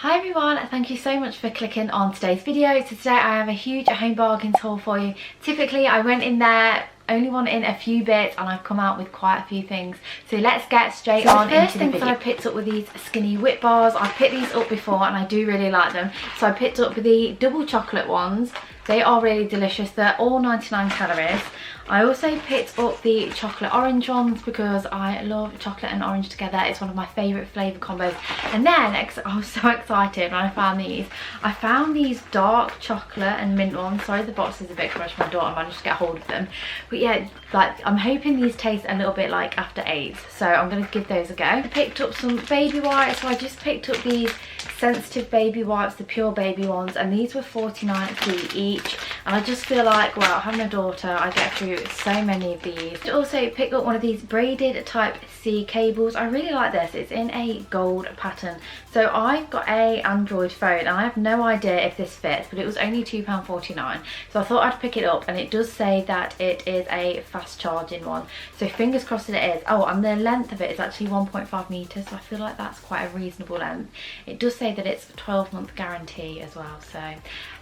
Hi everyone, thank you so much for clicking on today's video. So today I have a huge home bargains haul for you. Typically I went in there only wanting a few bits and I've come out with quite a few things. So let's get straight on into the video. The first things that I picked up were these skinny whip bars. I've picked these up before and I do really like them. So I picked up the double chocolate ones. They are really delicious. They're all 99 calories. I also picked up the chocolate orange ones because I love chocolate and orange together. It's one of my favourite flavour combos. And then I was so excited when I found these. I found these dark chocolate and mint ones. Sorry, the box is a bit crushed. My daughter managed to get hold of them. But yeah, like I'm hoping these taste a little bit like After Eights. So I'm going to give those a go. I picked up some baby wipes. So I just picked up these sensitive baby wipes, the pure baby ones, and these were 49p each. And I just feel like, well, having a daughter, I get through so many of these. I also picked up one of these braided type C cables. I really like this. It's in a gold pattern. So I've got a Android phone and I have no idea if this fits, but it was only £2.49. So I thought I'd pick it up, and it does say that it is a fast charging one. So fingers crossed that it is. Oh, and the length of it is actually 1.5 meters. So I feel like that's quite a reasonable length. It does say that it's a 12-month guarantee as well. So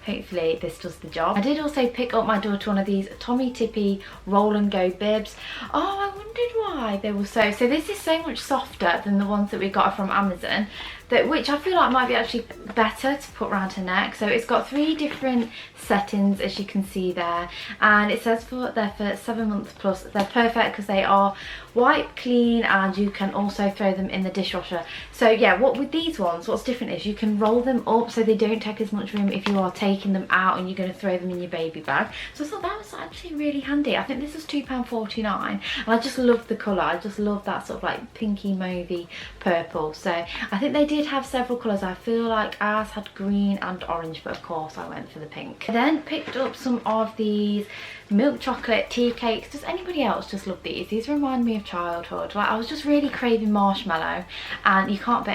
hopefully this does the job. I did also pick up my daughter one of these Tommy Tippy roll and go bibs. Oh, I wondered why they were so this is so much softer than the ones that we got from Amazon, which I feel like might be actually better to put around her neck. So it's got 3 different settings, as you can see there, and it says they're for 7 months plus. They're perfect because they are wipe clean and you can also throw them in the dishwasher. So yeah, what with these ones, what's different is you can roll them up so they don't take as much room if you are taking them out and you're going to throw them in your baby bag. So I thought that was actually really handy. I think this was £2.49 and I just love the colour. I just love that sort of like pinky mauvey purple. So I think they did have several colours. I feel like ours had green and orange, but of course I went for the pink. I then picked up some of these milk chocolate tea cakes. Does anybody else just love these? These remind me of childhood. Like I was just really craving marshmallow, and you can't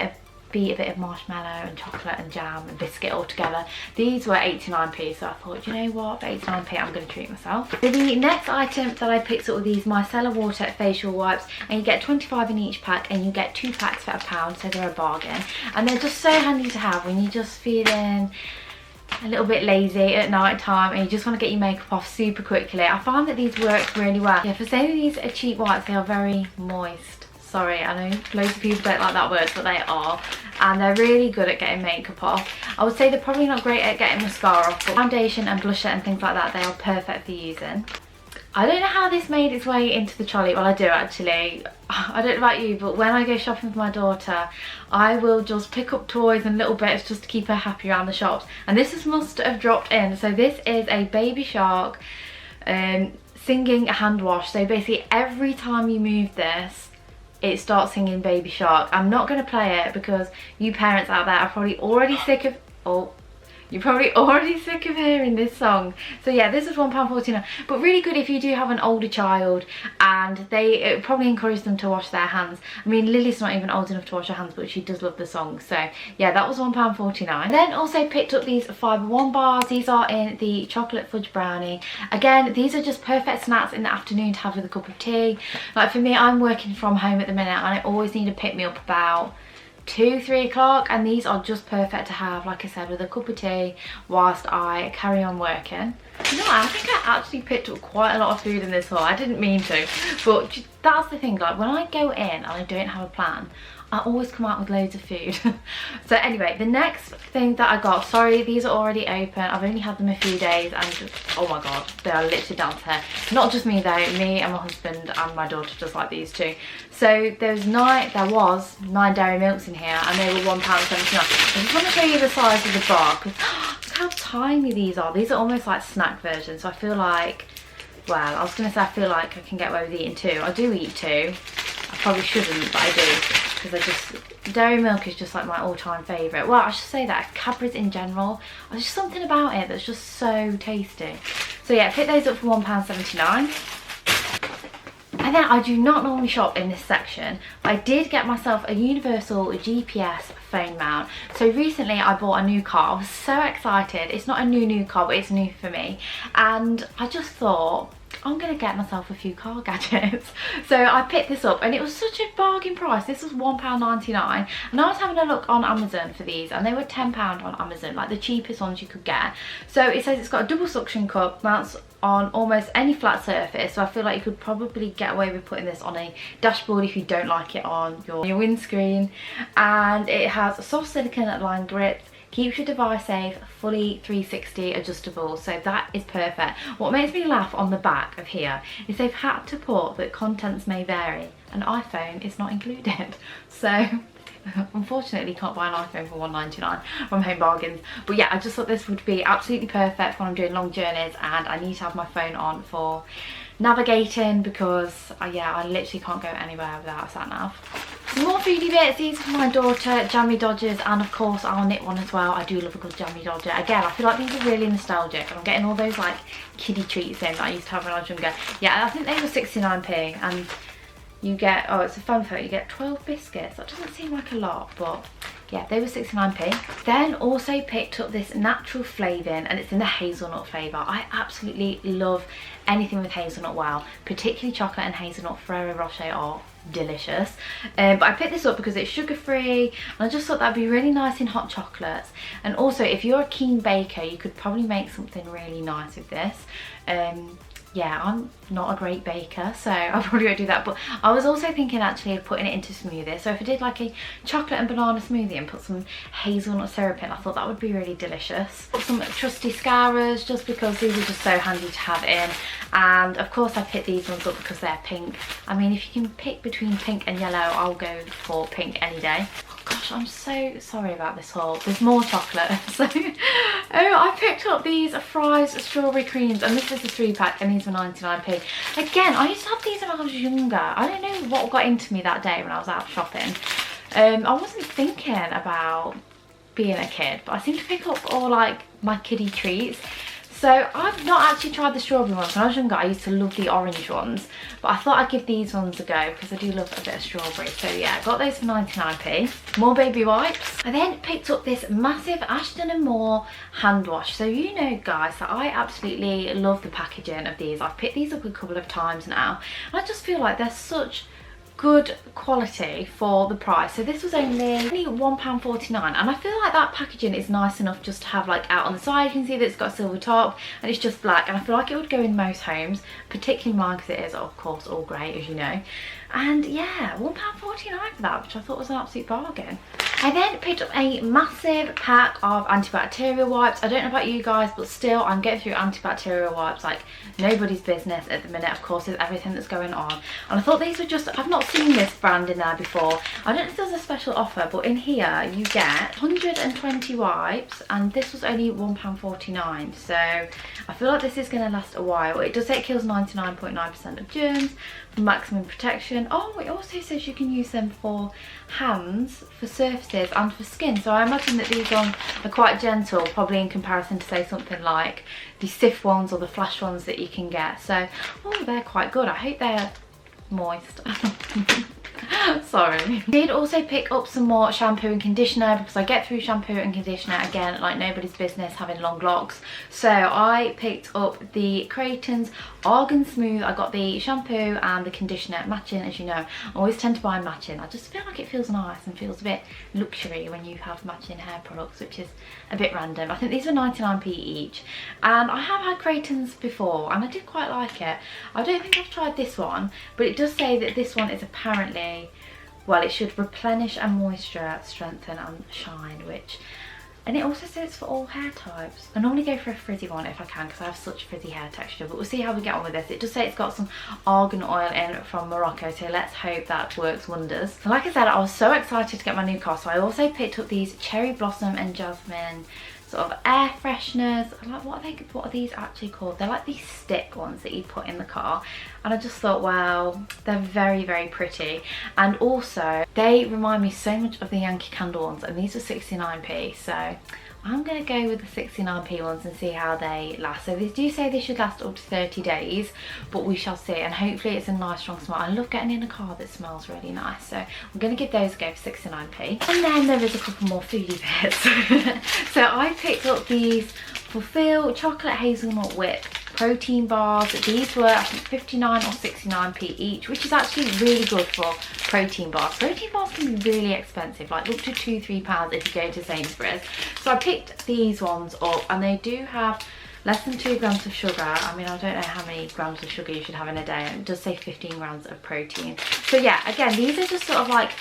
beat a bit of marshmallow and chocolate and jam and biscuit all together. These were 89p, so I thought, you know what, for 89p I'm going to treat myself. So the next item that I picked up were these micellar water facial wipes, and you get 25 in each pack and you get 2 packs for £1, so they're a bargain. And they're just so handy to have when you're just feeling a little bit lazy at night time and you just want to get your makeup off super quickly. I find that these work really well. Yeah, for saying these are cheap wipes, they are very moist. Sorry, I know loads of people don't like that word, but they are. And they're really good at getting makeup off. I would say they're probably not great at getting mascara off, but foundation and blusher and things like that, they are perfect for using. I don't know how this made its way into the trolley. Well, I do actually. I don't know about you, but when I go shopping for my daughter, I will just pick up toys and little bits just to keep her happy around the shops. And this must have dropped in. So this is a Baby Shark singing hand wash. So basically every time you move this, it starts singing Baby Shark. I'm not going to play it because you parents out there are probably already sick of... Oh. You're probably already sick of hearing this song. So yeah, this is £1.49, but really good if you do have an older child and it probably encourage them to wash their hands. I mean, Lily's not even old enough to wash her hands, but she does love the song. So yeah, that was £1.49. Then also picked up these Fibre One bars. These are in the chocolate fudge brownie. Again, these are just perfect snacks in the afternoon to have with a cup of tea. Like for me, I'm working from home at the minute and I always need to pick me up about 2-3 o'clock, and these are just perfect to have, like I said, with a cup of tea whilst I carry on working. You know, I think I actually picked up quite a lot of food in this haul. I didn't mean to, but that's the thing, like when I go in and I don't have a plan, I always come out with loads of food. So anyway, the next thing that I got, sorry, these are already open. I've only had them a few days and oh my god, they are literally down to here. Not just me though, me and my husband and my daughter just like these too. So there was 9 dairy milks in here and they were £1.79. I just want to show you the size of the bar because look how tiny these are. These are almost like snack versions. So I feel like, well, I was going to say I feel like I can get away with eating 2. I do eat 2. I probably shouldn't, but I do. Because dairy milk is just like my all-time favourite. Well, I should say that Cadbury's in general, there's just something about it that's just so tasty. So yeah, pick those up for £1.79. And then I do not normally shop in this section, but I did get myself a universal GPS phone mount. So recently I bought a new car. I was so excited. It's not a new car, but it's new for me. And I just thought, I'm gonna get myself a few car gadgets. So I picked this up and it was such a bargain price. This was £1.99 and I was having a look on Amazon for these and they were £10 on Amazon, like the cheapest ones you could get. So it says it's got a double suction cup, mounts on almost any flat surface, so I feel like you could probably get away with putting this on a dashboard if you don't like it on your windscreen. And it has a soft silicone lined grip, keeps your device safe, fully 360 adjustable, so that is perfect. What makes me laugh on the back of here is they've had to put that contents may vary. An iPhone is not included, so unfortunately can't buy an iPhone for £1.99 from Home Bargains. But yeah, I just thought this would be absolutely perfect when I'm doing long journeys and I need to have my phone on for navigating, because yeah, I literally can't go anywhere without a sat nav. Some more foodie bits. These are for my daughter, jammy dodgers, and of course I'll knit one as well. I do love a good jammy dodger. Again, I feel like these are really nostalgic and I'm getting all those like kiddie treats in that I used to have when I was younger. Yeah, I think they were 69p and you get, oh, it's a fun fact, you get 12 biscuits. That doesn't seem like a lot, but yeah, they were 69p. Then also picked up this natural flavouring and it's in the hazelnut flavour. I absolutely love anything with hazelnut, wow, particularly chocolate and hazelnut. Ferrero Rocher are delicious. But I picked this up because it's sugar free and I just thought that'd be really nice in hot chocolates. And also if you're a keen baker, you could probably make something really nice with this. Yeah, I'm not a great baker, so I probably won't do that, but I was also thinking actually of putting it into smoothies. So if I did like a chocolate and banana smoothie and put some hazelnut syrup in, I thought that would be really delicious. Put some trusty Scourers just because these are just so handy to have in. And of course I picked these ones up because they're pink. I mean, if you can pick between pink and yellow, I'll go for pink any day. Gosh, I'm so sorry about this haul. There's more chocolate. So, oh, I picked up these Fry's strawberry creams and this is a 3-pack and these were 99p. Again, I used to have these when I was younger. I don't know what got into me that day when I was out shopping. I wasn't thinking about being a kid, but I seem to pick up all like my kiddie treats. So I've not actually tried the strawberry ones. When I was younger, I used to love the orange ones, but I thought I'd give these ones a go because I do love a bit of strawberry. So yeah, I got those for 99p. More baby wipes. I then picked up this massive Ashton & Moore hand wash. So you know guys that I absolutely love the packaging of these. I've picked these up a couple of times now and I just feel like they're such good quality for the price. So this was only £1.49 and I feel like that packaging is nice enough just to have like out on the side. You can see that it's got a silver top and it's just black, and I feel like it would go in most homes, particularly mine because it is of course all grey, as you know. And yeah, £1.49 for that, which I thought was an absolute bargain. I then picked up a massive pack of antibacterial wipes. I don't know about you guys, but still I'm getting through antibacterial wipes like nobody's business at the minute, of course, with everything that's going on. And I thought these were just, I've not seen this brand in there before. I don't know if there's a special offer, but in here you get 120 wipes and this was only £1.49. So I feel like this is going to last a while. It does say it kills 99.9% of germs for maximum protection. Oh, it also says you can use them for hands, for surfaces and for skin. So I imagine that these ones are quite gentle, probably in comparison to say something like the Sif ones or the Flash ones that you can get. So, oh, they're quite good. I hope they're moist. Sorry. I did also pick up some more shampoo and conditioner because I get through shampoo and conditioner again like nobody's business, having long locks. So I picked up the Creighton's Argan Smooth. I got the shampoo and the conditioner matching, as you know. I always tend to buy matching. I just feel like it feels nice and feels a bit luxury when you have matching hair products, which is a bit random. I think these were 99p each. And I have had Creighton's before and I did quite like it. I don't think I've tried this one, but it does say that this one is apparently, well, it should replenish and moisture, strengthen and shine, and it also says it's for all hair types. I normally go for a frizzy one if I can because I have such frizzy hair texture, but we'll see how we get on with this. It does say it's got some argan oil in from Morocco, so let's hope that works wonders. So like I said, I was so excited to get my new car, so I also picked up these cherry blossom and jasmine sort of air fresheners. I'm like, what are these actually called? They're like these stick ones that you put in the car, and I just thought, wow, they're very, very pretty. And also they remind me so much of the Yankee Candle ones, and these are 69p, so I'm going to go with the 69p ones and see how they last. So they do say they should last up to 30 days, but we shall see, and hopefully it's a nice strong smell. I love getting in a car that smells really nice, so I'm going to give those a go for 69p. And then there is a couple more foodie bits. So I picked up these Fulfill Chocolate Hazelnut Whip protein bars. These were I think 59 or 69p each, which is actually really good for protein bars. Protein bars can be really expensive, like up to £2–3 if you go to Sainsbury's. So I picked these ones up, and they do have less than 2 grams of sugar. I mean, I don't know how many grams of sugar you should have in a day, and it does say 15 grams of protein. So yeah, again, these are just sort of like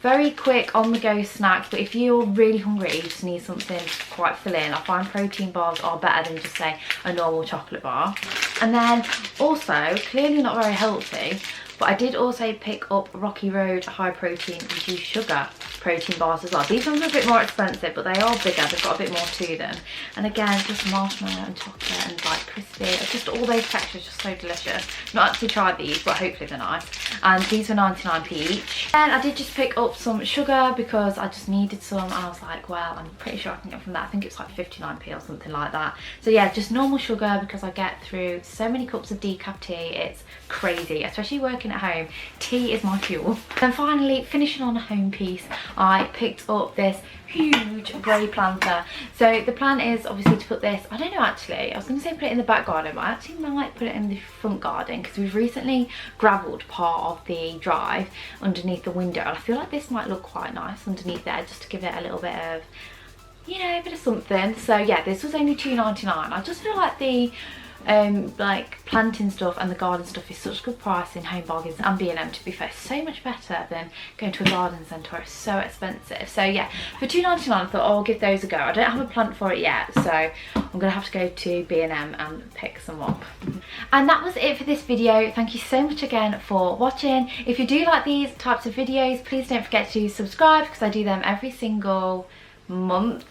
very quick on the go snacks, but if you're really hungry, you just need something quite filling. I find protein bars are better than just say a normal chocolate bar. And then also, clearly not very healthy, but I did also pick up Rocky Road high protein reduced sugar protein bars as well. These ones are a bit more expensive, but they are bigger, they've got a bit more to them. And again, just marshmallow and chocolate and like crispy, just all those textures, just so delicious. Not actually tried these, but hopefully they're nice. And these were 99p each. And I did just pick up some sugar because I just needed some, and I was like, well, I'm pretty sure I can get from that. I think it's like 59p or something like that. So yeah, just normal sugar, because I get through so many cups of decaf tea, it's crazy, especially working at home. Tea is my fuel. Then finally, finishing on a home piece, I picked up this huge grey planter. So the plan is obviously to put this, I don't know actually, I was going to say put it in the back garden, but I actually might put it in the front garden, because we've recently gravelled part of the drive underneath the window, and I feel like this might look quite nice underneath there, just to give it a little bit of, you know, a bit of something. So yeah, this was only £2.99. I just feel like the like planting stuff and the garden stuff is such a good price in Home Bargains and B&M, to be fair. So much better than going to a garden centre where it's so expensive. So yeah, for £2.99 I thought, oh, I'll give those a go. I don't have a plant for it yet, so I'm gonna have to go to B&M and pick some up. And that was it for this video. Thank you so much again for watching. If you do like these types of videos, please don't forget to subscribe, because I do them every single month.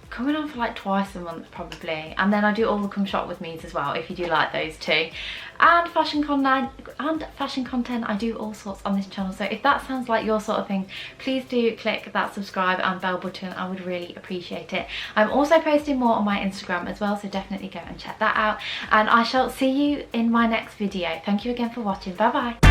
Coming on for like twice a month probably, and then I do all the come shop with me's as well, if you do like those too. And fashion content, I do all sorts on this channel, so if that sounds like your sort of thing, please do click that subscribe and bell button. I would really appreciate it. I'm also posting more on my Instagram as well, so definitely go and check that out, and I shall see you in my next video. Thank you again for watching. Bye bye.